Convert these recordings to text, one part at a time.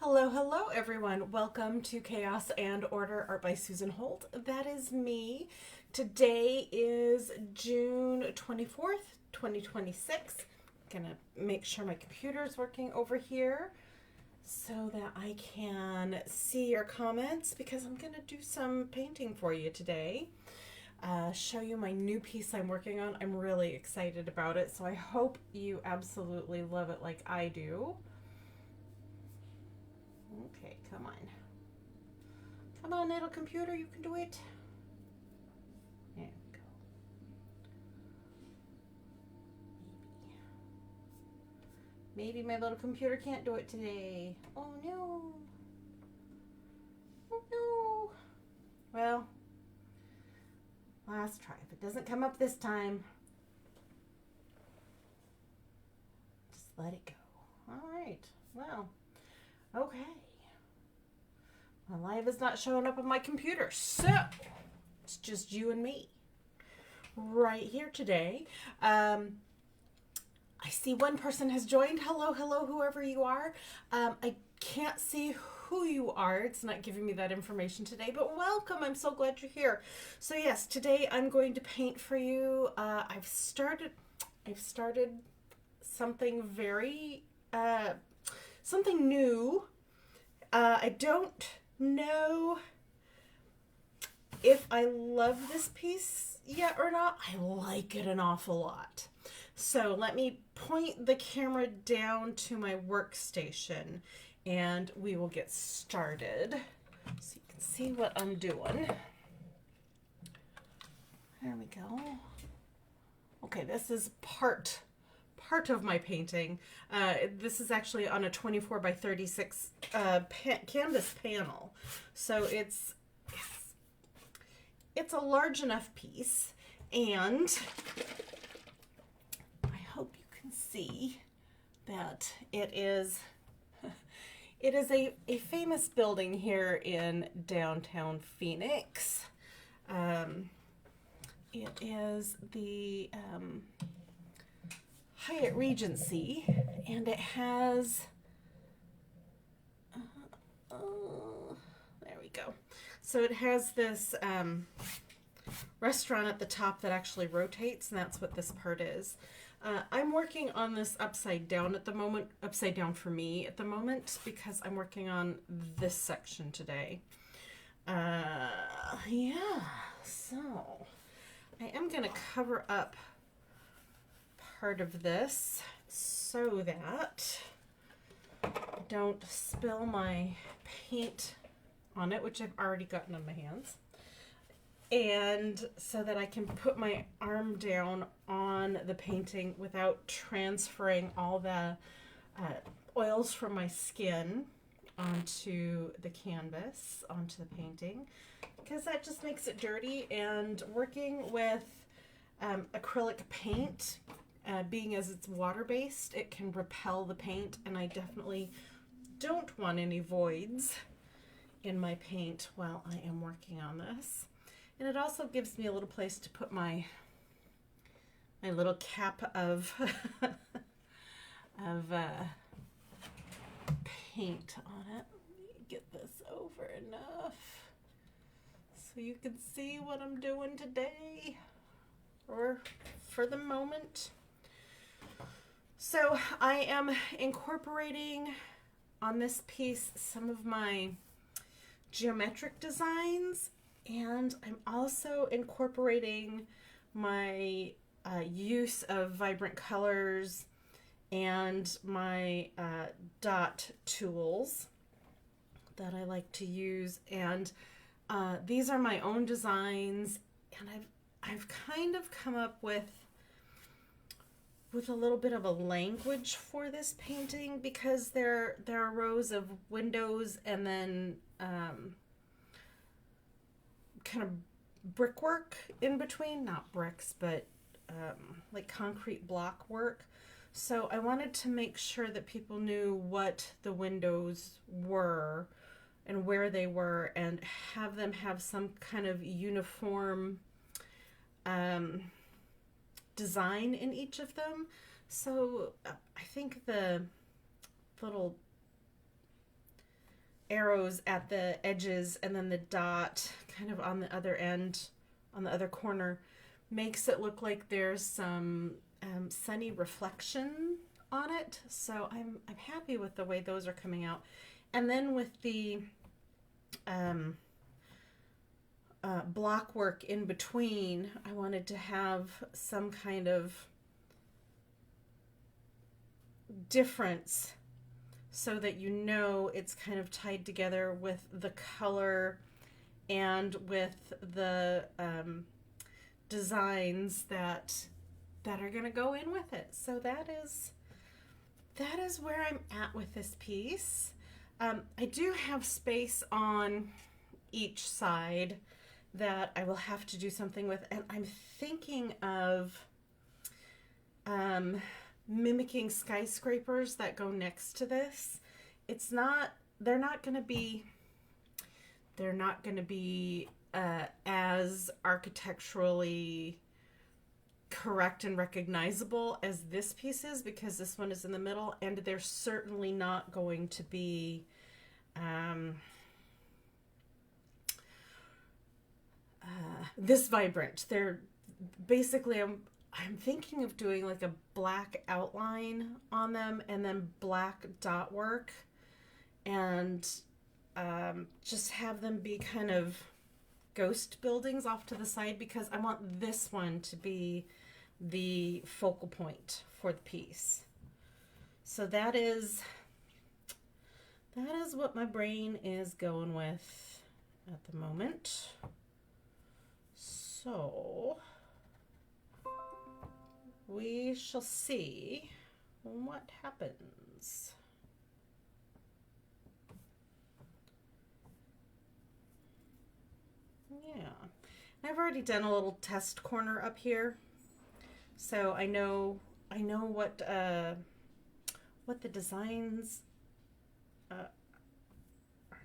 Hello, hello, everyone. Welcome to Chaos and Order Art by Susan Holt. That is me. Today is June 24th, 2026. I'm gonna make sure my computer is working over here so that I can see your comments because I'm gonna do some painting for you today. Show you my new piece I'm working on. I'm really excited about it, so I hope you absolutely love it like I do. Okay, come on. Come on, little computer, you can do it. There we go. Maybe my little computer can't do it today. Oh no. Oh no. Well, last try. If it doesn't come up this time, just let it go. All right. Well, okay. My live is not showing up on my computer, so it's just you and me right here today. I see one person has joined. Hello, hello, whoever you are. I can't see who you are. It's not giving me that information today, but welcome. I'm so glad you're here. So yes, today I'm going to paint for you. I've started something very, something new. I don't know if I love this piece yet or not. I like it an awful lot. So let me point the camera down to my workstation and we will get started so you can see what I'm doing. There we go. Okay, this is part of my painting. This is actually on a 24 by 36 canvas panel. So it's a large enough piece, and I hope you can see that it is a famous building here in downtown Phoenix. It is the Hyatt Regency, and it has there we go. So it has this restaurant at the top that actually rotates, and that's what this part is. I'm working on this upside down at the moment, upside down for me at the moment, because I'm working on this section today. Yeah, so I am going to cover up part of this so that I don't spill my paint on it, which I've already gotten on my hands, and so that I can put my arm down on the painting without transferring all the oils from my skin onto the canvas, onto the painting, because that just makes it dirty. And working with acrylic paint, being as it's water-based, it can repel the paint, and I definitely don't want any voids in my paint while I am working on this. And it also gives me a little place to put my little cap of paint on it. Let me get this over enough so you can see what I'm doing today, or for the moment. So I am incorporating on this piece some of my geometric designs, and I'm also incorporating my use of vibrant colors and my dot tools that I like to use. And these are my own designs, and I've kind of come up with a little bit of a language for this painting, because there are rows of windows and then kind of brickwork in between, not bricks, but like concrete block work. So I wanted to make sure that people knew what the windows were and where they were, and have them have some kind of uniform design in each of them. So I think the little arrows at the edges and then the dot kind of on the other end, on the other corner, makes it look like there's some sunny reflection on it. So I'm happy with the way those are coming out. And then with the block work in between, I wanted to have some kind of difference so that you know it's kind of tied together with the color and with the designs that are going to go in with it. So that is where I'm at with this piece. I do have space on each side that I will have to do something with, and I'm thinking of mimicking skyscrapers that go next to this. They're not going to be as architecturally correct and recognizable as this piece is, because this one is in the middle, and they're certainly not going to be this vibrant. They're basically, I'm thinking of doing like a black outline on them and then black dot work, and just have them be kind of ghost buildings off to the side, because I want this one to be the focal point for the piece. So that is what my brain is going with at the moment. So we shall see what happens. Yeah, I've already done a little test corner up here, so I know what the designs are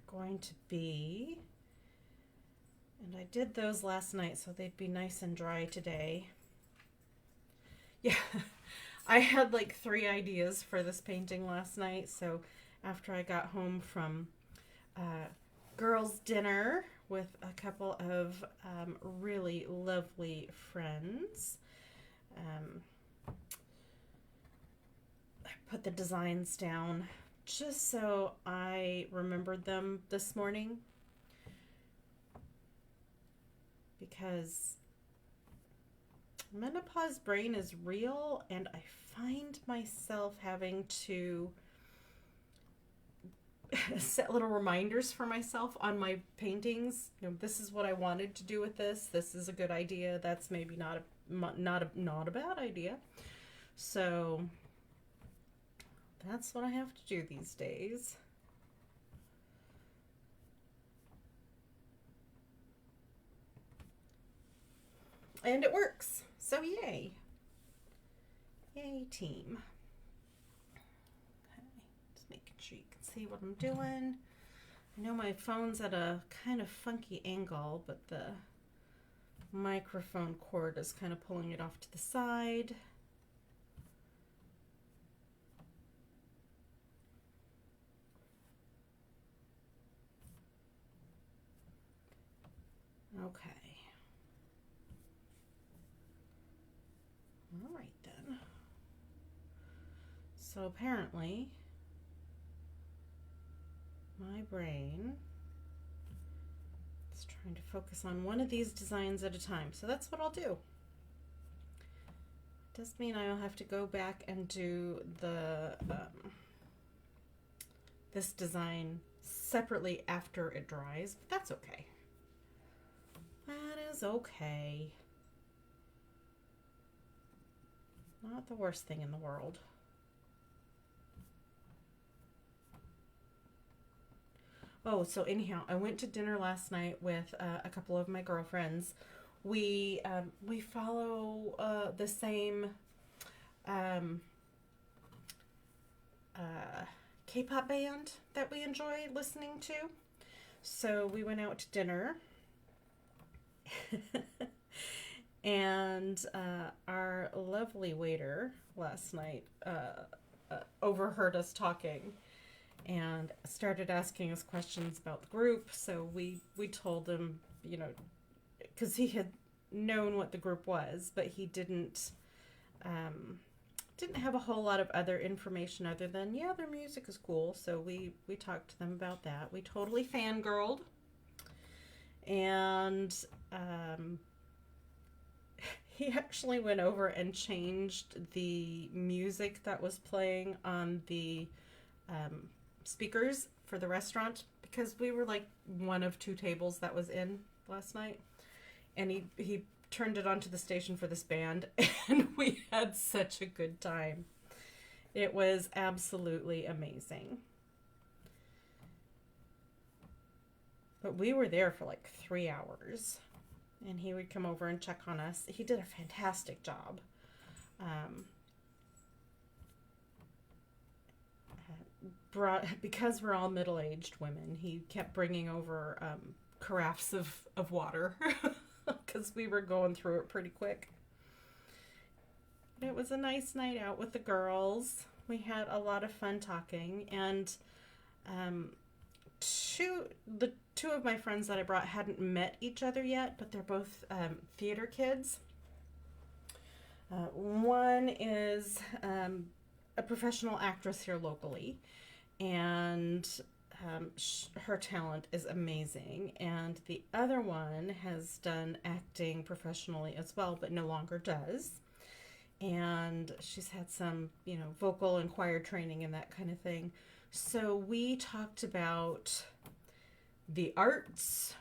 going to be, and I did those last night, so they'd be nice and dry today. Yeah, I had like 3 ideas for this painting last night, so after I got home from girls' dinner with a couple of really lovely friends, I put the designs down just so I remembered them this morning, because menopause brain is real, and I find myself having to set little reminders for myself on my paintings. You know, this is what I wanted to do with this. This is a good idea. That's maybe not a bad idea. So that's what I have to do these days. And it works. So yay. Yay, team. Okay, just making sure you can see what I'm doing. I know my phone's at a kind of funky angle, but the microphone cord is kind of pulling it off to the side. Okay. All right then. So apparently my brain is trying to focus on one of these designs at a time. So that's what I'll do. It does mean I'll have to go back and do the this design separately after it dries, but that's okay. That is okay. Not the worst thing in the world. Oh, so anyhow, I went to dinner last night with a couple of my girlfriends. We follow the same K-pop band that we enjoy listening to. So we went out to dinner. And our lovely waiter last night overheard us talking and started asking us questions about the group. So we told him, you know, because he had known what the group was, but he didn't have a whole lot of other information other than, yeah, their music is cool. So we talked to them about that. We totally fangirled. And he actually went over and changed the music that was playing on the speakers for the restaurant, because we were like one of 2 tables that was in last night. And he turned it onto the station for this band, and we had such a good time. It was absolutely amazing. But we were there for like 3 hours, and he would come over and check on us. He did a fantastic job. Because we're all middle-aged women, he kept bringing over carafes of water because we were going through it pretty quick. It was a nice night out with the girls. We had a lot of fun talking, and the two of my friends that I brought hadn't met each other yet, but they're both theater kids. One is a professional actress here locally, and her talent is amazing. And the other one has done acting professionally as well, but no longer does. And she's had some, you know, vocal and choir training and that kind of thing. So we talked about the arts,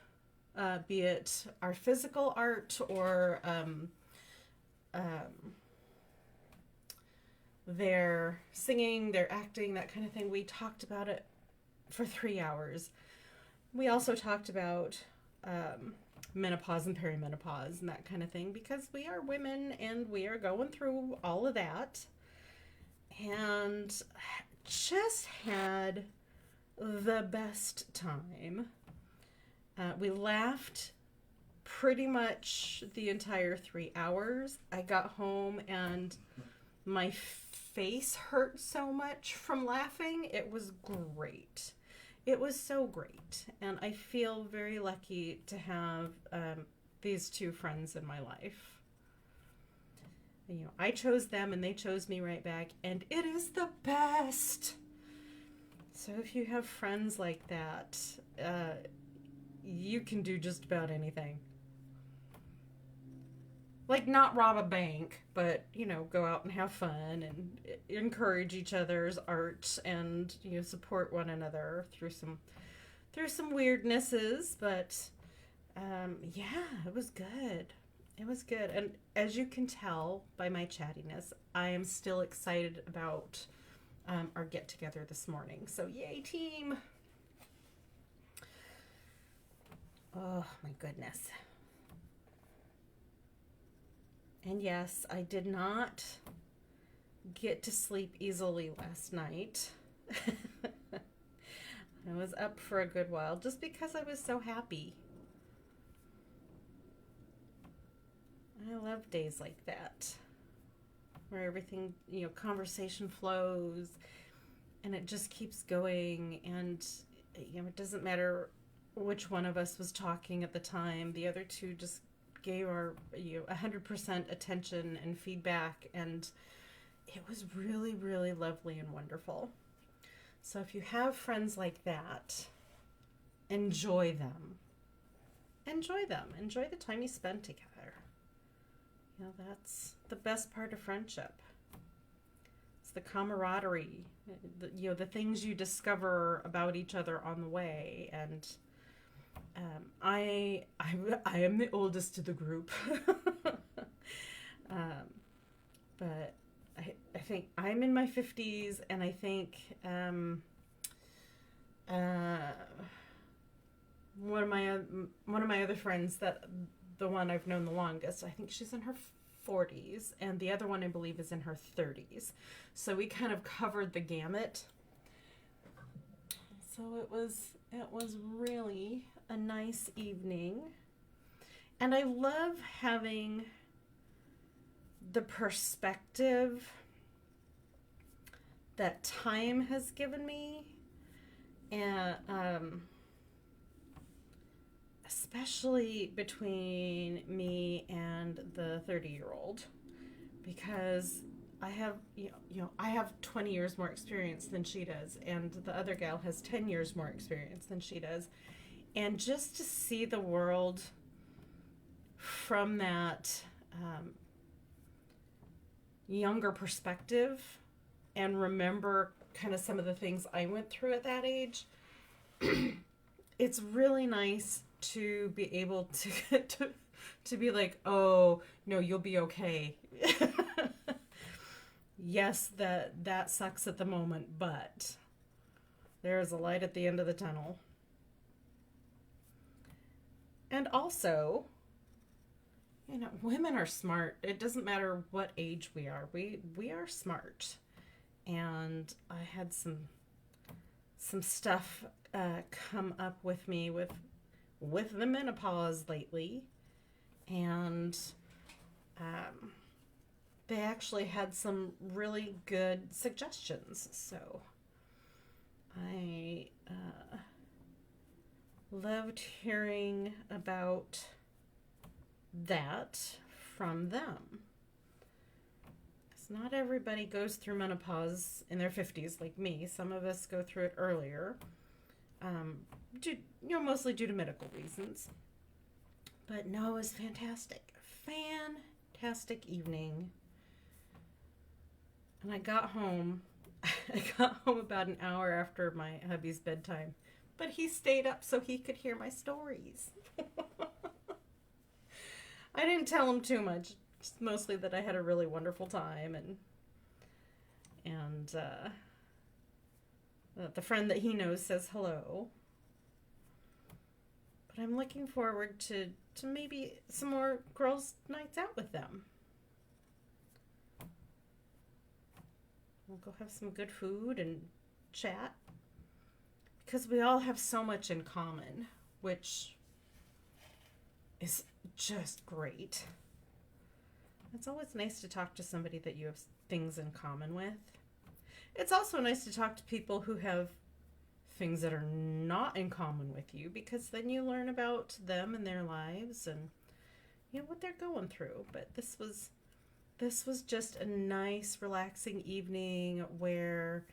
be it our physical art or their singing, their acting, that kind of thing. We talked about it for 3 hours. We also talked about menopause and perimenopause and that kind of thing, because we are women and we are going through all of that. And just had the best time. We laughed pretty much the entire 3 hours. I got home and my face hurt so much from laughing. It was great. It was so great. And I feel very lucky to have these 2 friends in my life. You know, I chose them and they chose me right back, and it is the best. So if you have friends like that, you can do just about anything. Like, not rob a bank, but, you know, go out and have fun and encourage each other's art, and, you know, support one another through some weirdnesses. But yeah, it was good. It was good. And as you can tell by my chattiness, I am still excited about our get together this morning. So yay, team. Oh my goodness. And yes, I did not get to sleep easily last night. I was up for a good while just because I was so happy. I love days like that, where everything, you know, conversation flows and it just keeps going, and, you know, it doesn't matter which one of us was talking at the time. The other 2 just gave our, you know, 100% attention and feedback, and it was really, really lovely and wonderful. So if you have friends like that, enjoy them. Enjoy them. Enjoy the time you spend together. You know, that's the best part of friendship. It's the camaraderie, you know, the things you discover about each other on the way. And I am the oldest of the group, but I think I'm in my 50s, and I think one of my other friends, that the one I've known the longest, I think she's in her 40s, and the other one I believe is in her 30s. So we kind of covered the gamut. So it was really a nice evening. And I love having the perspective that time has given me, especially between me and the 30-year-old, because I have 20 years more experience than she does, and the other gal has 10 years more experience than she does. And just to see the world from that younger perspective and remember kind of some of the things I went through at that age, it's really nice to be able to be like, oh no, you'll be okay. Yes, that sucks at the moment, but there is a light at the end of the tunnel. And also, women are smart. It doesn't matter what age we are. We are smart. And I had some stuff come up with me with the menopause lately, and they actually had some really good suggestions. So I loved hearing about that from them. Because not everybody goes through menopause in their 50s like me. Some of us go through it earlier, mostly due to medical reasons. But no, it was fantastic. Fantastic evening. And I got home about an hour after my hubby's bedtime. But he stayed up so he could hear my stories. I didn't tell him too much. Just mostly that I had a really wonderful time, and the friend that he knows says hello. But I'm looking forward to maybe some more girls' nights out with them. We'll go have some good food and chat. Because we all have so much in common, which is just great. It's always nice to talk to somebody that you have things in common with. It's also nice to talk to people who have things that are not in common with you, because then you learn about them and their lives and what they're going through. But this was just a nice, relaxing evening where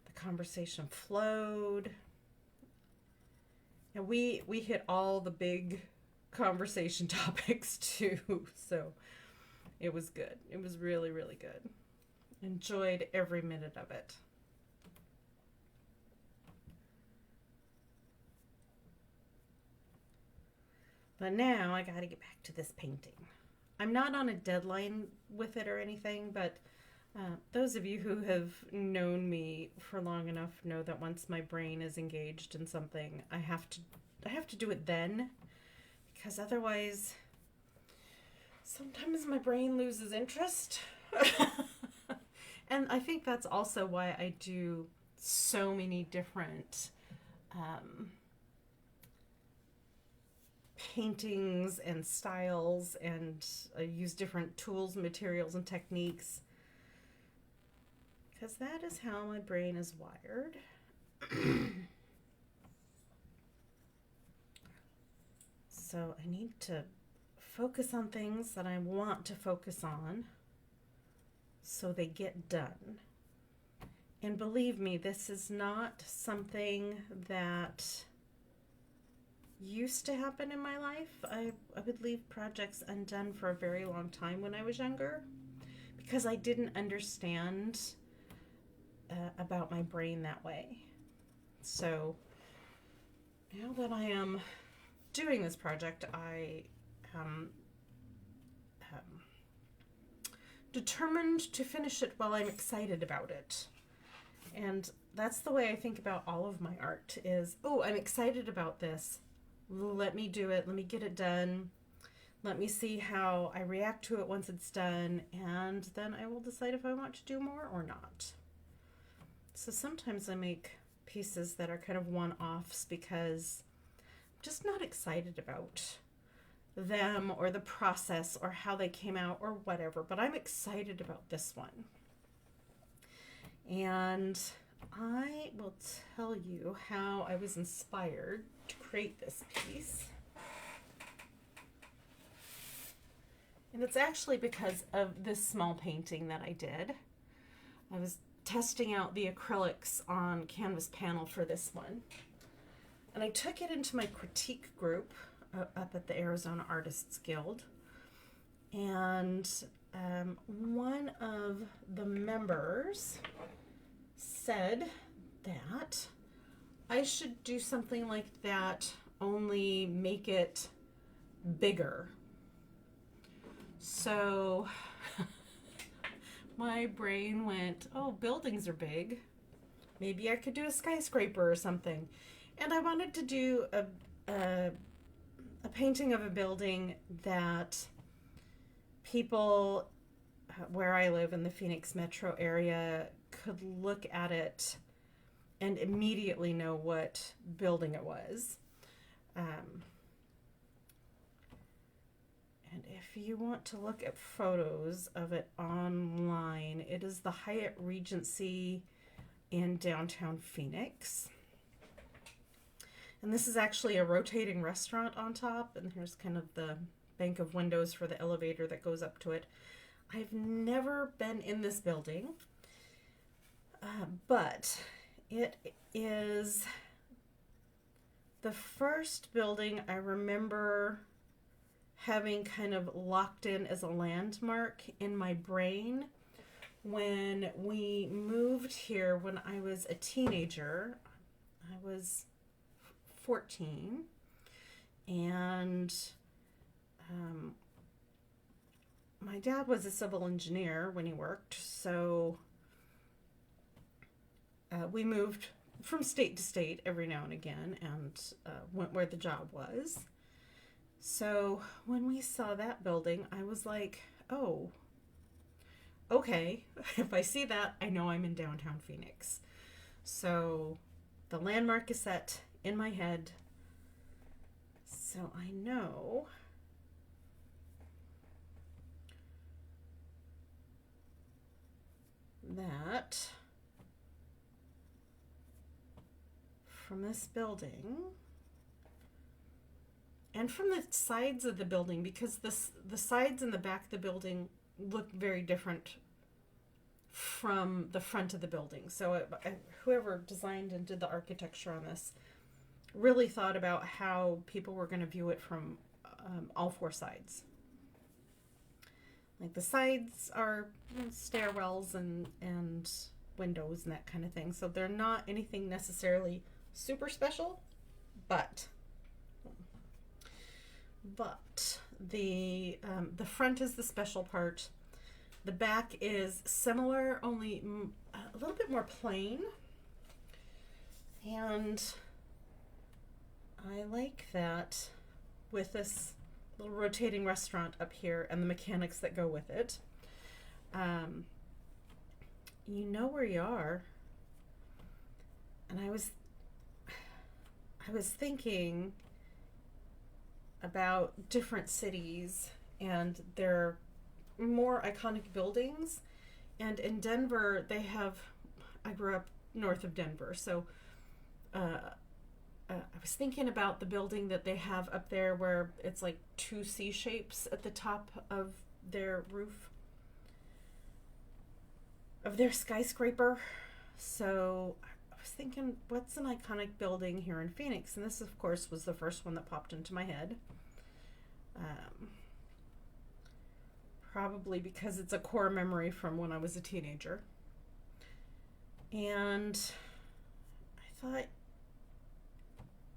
the conversation flowed. And we hit all the big conversation topics too, so it was good. It was really, really good. Enjoyed every minute of it. But now I gotta get back to this painting. I'm not on a deadline with it or anything, but those of you who have known me for long enough know that once my brain is engaged in something, I have to do it then, because otherwise sometimes my brain loses interest. And I think that's also why I do so many different paintings and styles, and I use different tools, materials, and techniques, because that is how my brain is wired. So I need to focus on things that I want to focus on so they get done. And believe me, this is not something that used to happen in my life. I would leave projects undone for a very long time when I was younger, because I didn't understand about my brain that way. So now that I am doing this project, I am determined to finish it while I'm excited about it. And that's the way I think about all of my art is, oh, I'm excited about this. Let me do it. Let me get it done. Let me see how I react to it once it's done. And then I will decide if I want to do more or not. So sometimes I make pieces that are kind of one-offs because I'm just not excited about them or the process or how they came out or whatever. But I'm excited about this one. And I will tell you how I was inspired to create this piece. And it's actually because of this small painting that I did. I was testing out the acrylics on canvas panel for this one. And I took it into my critique group up at the Arizona Artists Guild. And one of the members said that I should do something like that, only make it bigger. So my brain went, oh, buildings are big. Maybe I could do a skyscraper or something. And I wanted to do a painting of a building that people where I live in the Phoenix metro area could look at it and immediately know what building it was. And if you want to look at photos of it online, it is the Hyatt Regency in downtown Phoenix. And this is actually a rotating restaurant on top, and here's kind of the bank of windows for the elevator that goes up to it. I've never been in this building, but it is the first building I remember having kind of locked in as a landmark in my brain when we moved here when I was a teenager. I was 14, and my dad was a civil engineer when he worked, so we moved from state to state every now and again, and went where the job was. So when we saw that building, I was like, oh, okay, if I see that, I know I'm in downtown Phoenix. So the landmark is set in my head, so I know that from this building and from the sides of the building, because the sides and the back of the building look very different from the front of the building. So whoever designed and did the architecture on this really thought about how people were going to view it from all four sides. Like the sides are stairwells and windows and that kind of thing. So they're not anything necessarily super special, but the front is the special part. The back is similar, only a little bit more plain. And I like that with this little rotating restaurant up here and the mechanics that go with it. You know where you are. And I was thinking about different cities and their more iconic buildings. And in Denver, they have, I grew up north of Denver, so I was thinking about the building that they have up there where it's like two C shapes at the top of their roof of their skyscraper. So I was thinking, what's an iconic building here in Phoenix? And this, of course, was the first one that popped into my head. Probably because it's a core memory from when I was a teenager. And I thought,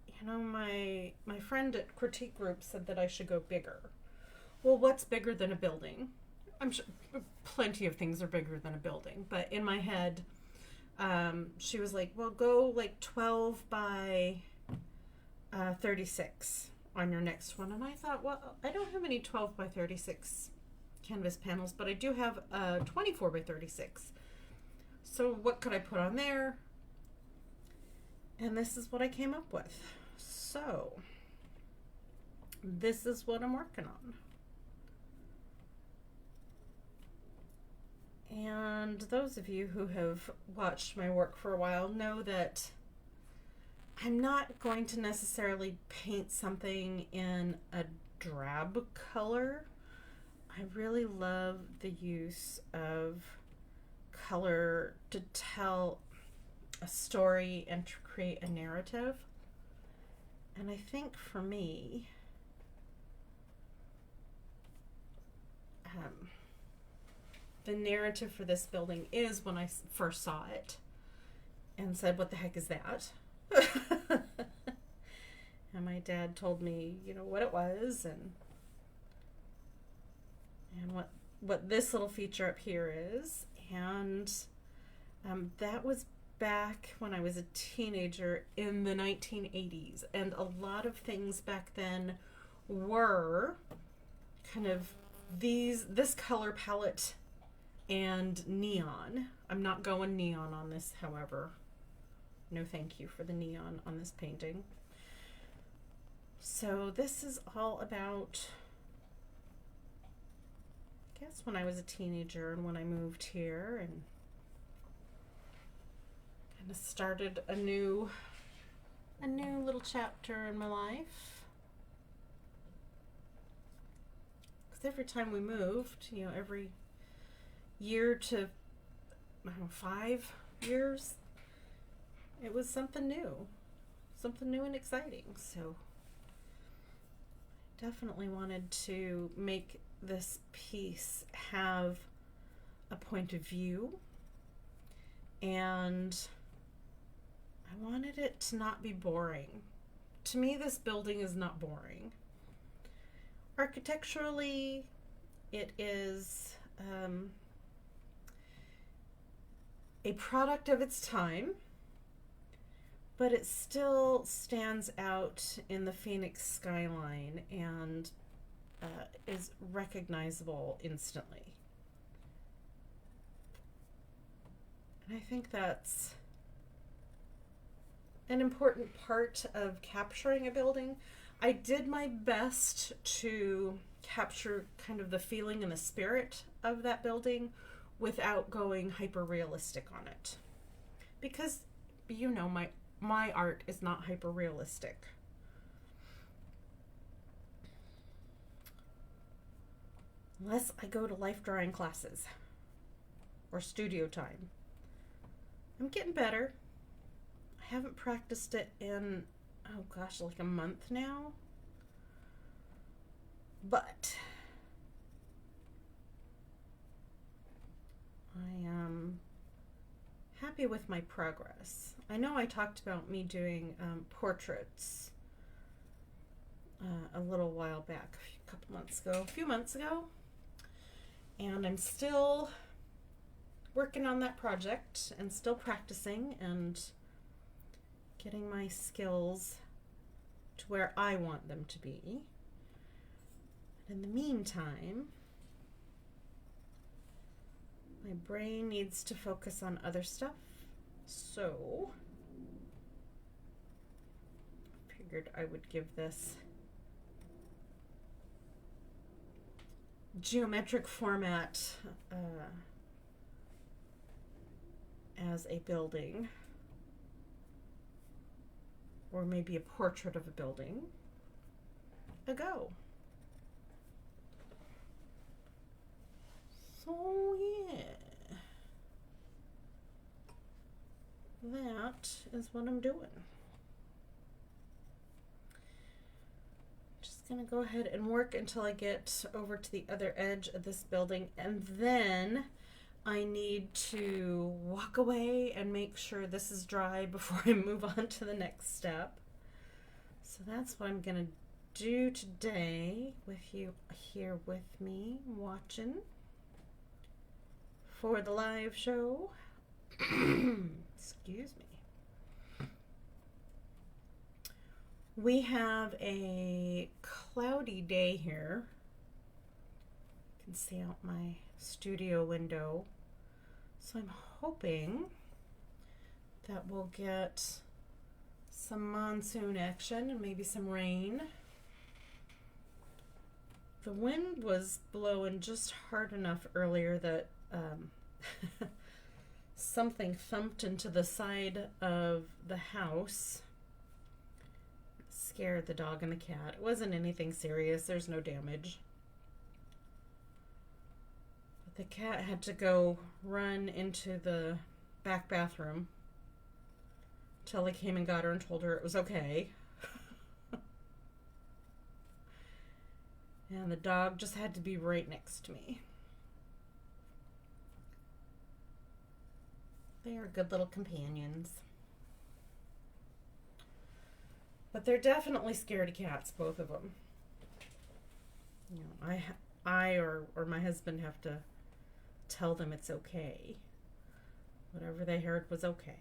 you know, my friend at critique group said that I should go bigger. Well, what's bigger than a building? I'm sure plenty of things are bigger than a building, but in my head, she was like, well, go like 12 by 36 on your next one. And I thought, well, I don't have any 12 by 36 canvas panels, but I do have 24 by 36. So what could I put on there? And this is what I came up with. So this is what I'm working on. And those of you who have watched my work for a while know that I'm not going to necessarily paint something in a drab color. I really love the use of color to tell a story and to create a narrative. And I think for me, the narrative for this building is when I first saw it and said, what the heck is that? And my dad told me, what it was and what this little feature up here is. And that was back when I was a teenager in the 1980s. And a lot of things back then were kind of this color palette and neon. I'm not going neon on this, however. No thank you for the neon on this painting. So this is all about, I guess, when I was a teenager and when I moved here and kind of started a new little chapter in my life. Because every time we moved, every year to, I don't know, 5 years, it was something new and exciting. So definitely wanted to make this piece have a point of view, and I wanted it to not be boring. To me, this building is not boring. Architecturally, it is a product of its time, but it still stands out in the Phoenix skyline and is recognizable instantly. And I think that's an important part of capturing a building. I did my best to capture kind of the feeling and the spirit of that building without going hyper realistic on it, because my art is not hyper realistic. Unless I go to life drawing classes or studio time. I'm getting better. I haven't practiced it in, oh gosh, like a month now. But I am happy with my progress. I know I talked about me doing portraits a little while back, a few months ago, and I'm still working on that project and still practicing and getting my skills to where I want them to be. In the meantime, my brain needs to focus on other stuff, so I figured I would give this geometric format as a building, or maybe a portrait of a building, a go. So yeah, that is what I'm doing. Just gonna go ahead and work until I get over to the other edge of this building, and then I need to walk away and make sure this is dry before I move on to the next step. So that's what I'm gonna do today with you here with me watching for the live show. Excuse me. We have a cloudy day here. You can see out my studio window. So I'm hoping that we'll get some monsoon action and maybe some rain. The wind was blowing just hard enough earlier that something thumped into the side of the house. Scared the dog and the cat. It wasn't anything serious. There's no damage. The cat had to go run into the back bathroom till I came and got her and told her it was okay. And the dog just had to be right next to me. They are good little companions. But they're definitely scaredy cats, both of them. You know, I or my husband have to tell them it's okay. Whatever they heard was okay.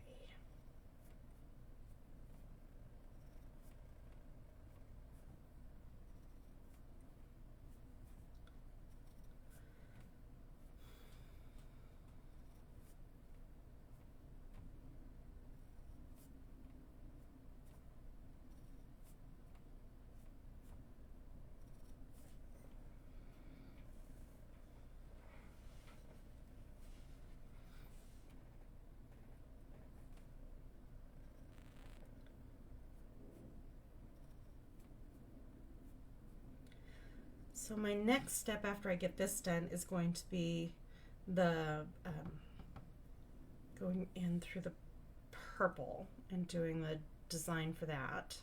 So my next step after I get this done is going to be the going in through the purple and doing the design for that.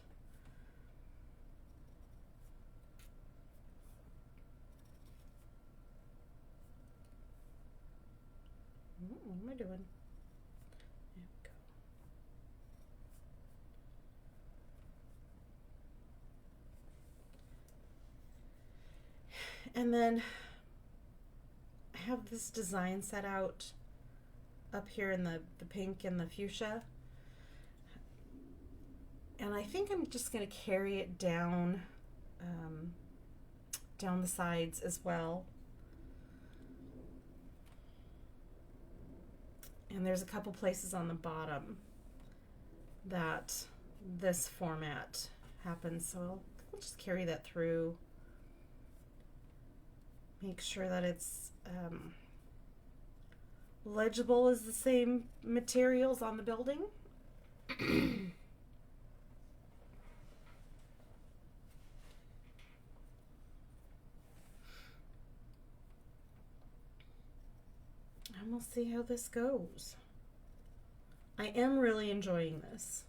What am I doing? There we go. And then I have this design set out up here in the pink and the fuchsia. And I think I'm just going to carry it down, down the sides as well. And there's a couple places on the bottom that this format happens. So I'll just carry that through. Make sure that it's legible as the same materials on the building. And we'll see how this goes. I am really enjoying this.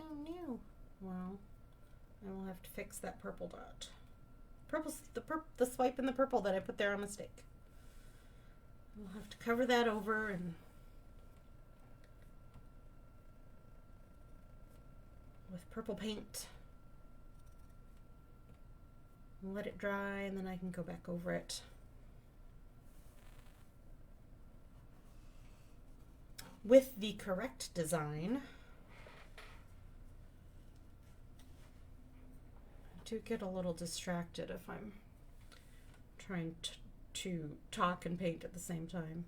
Oh no. Well, I will have to fix that purple dot. Purple's the swipe in the purple that I put there on mistake. We'll have to cover that over and with purple paint. Let it dry and then I can go back over it. With the correct design. I do get a little distracted if I'm trying to talk and paint at the same time.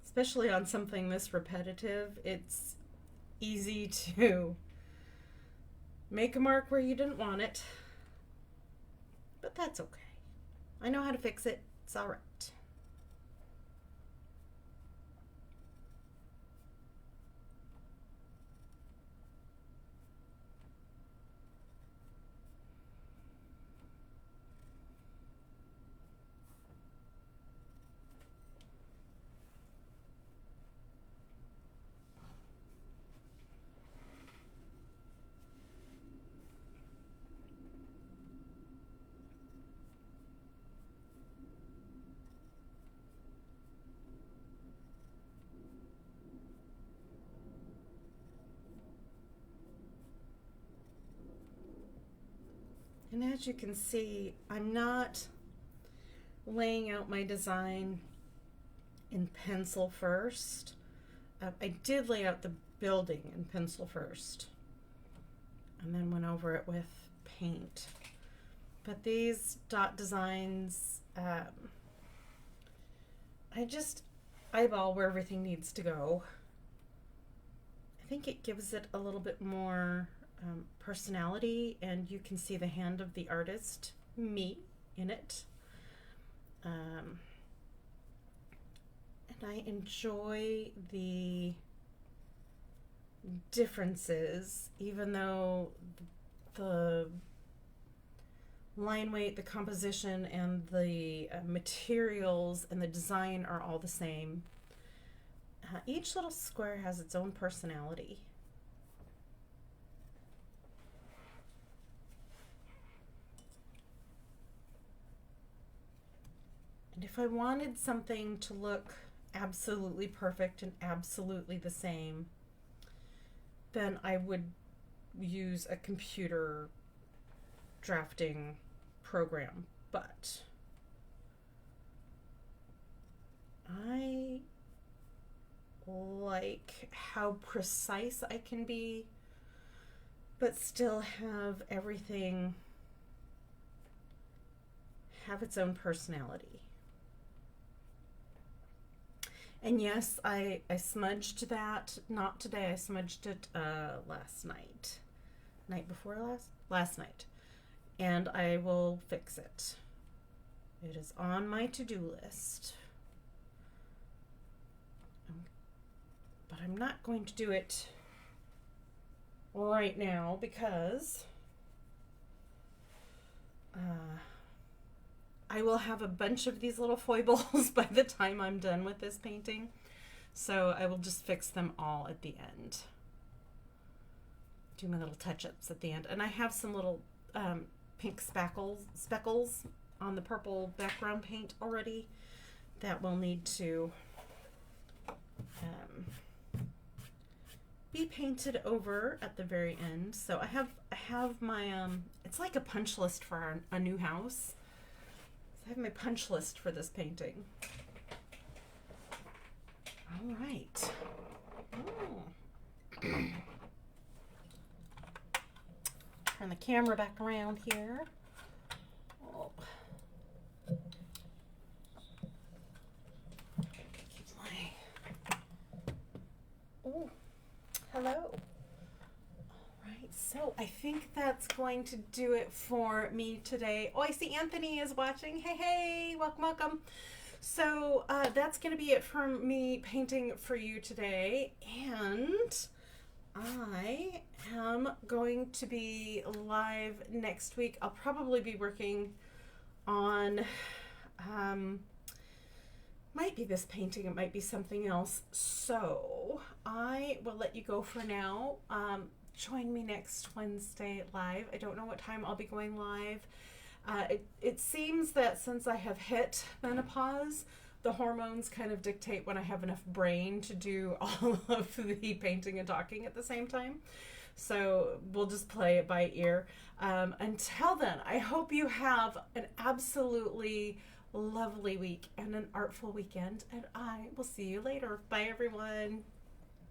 Especially on something this repetitive, it's easy to make a mark where you didn't want it. But that's okay. I know how to fix it. It's all right. And as you can see, I'm not laying out my design in pencil first. I did lay out the building in pencil first and then went over it with paint. But these dot designs, I just eyeball where everything needs to go. I think it gives it a little bit more personality, and you can see the hand of the artist, me, in it. And and I enjoy the differences, even though the line weight, the composition, and the materials and the design are all the same. Each little square has its own personality. And if I wanted something to look absolutely perfect and absolutely the same, then I would use a computer drafting program. But I like how precise I can be, but still have everything have its own personality. And yes, I smudged that, not today, I smudged it last night. Night before last night. And I will fix it. It is on my to-do list. But I'm not going to do it right now because I will have a bunch of these little foibles by the time I'm done with this painting. So I will just fix them all at the end. Do my little touch-ups at the end. And I have some little pink speckles on the purple background paint already that will need to be painted over at the very end. So I have my it's like a punch list for a new house. So I have my punch list for this painting. All right. Turn the camera back around here. Oh. Oh, hello. All right, so I think that's going to do it for me today. Oh, I see Anthony is watching. Hey, hey, welcome, welcome. So that's going to be it for me painting for you today. And I am going to be live next week. I'll probably be working on, might be this painting, it might be something else. So I will let you go for now. Join me next Wednesday live. I don't know what time I'll be going live. It seems that since I have hit menopause, the hormones kind of dictate when I have enough brain to do all of the painting and talking at the same time. So we'll just play it by ear. Until then, I hope you have an absolutely lovely week and an artful weekend, and I will see you later. Bye, everyone.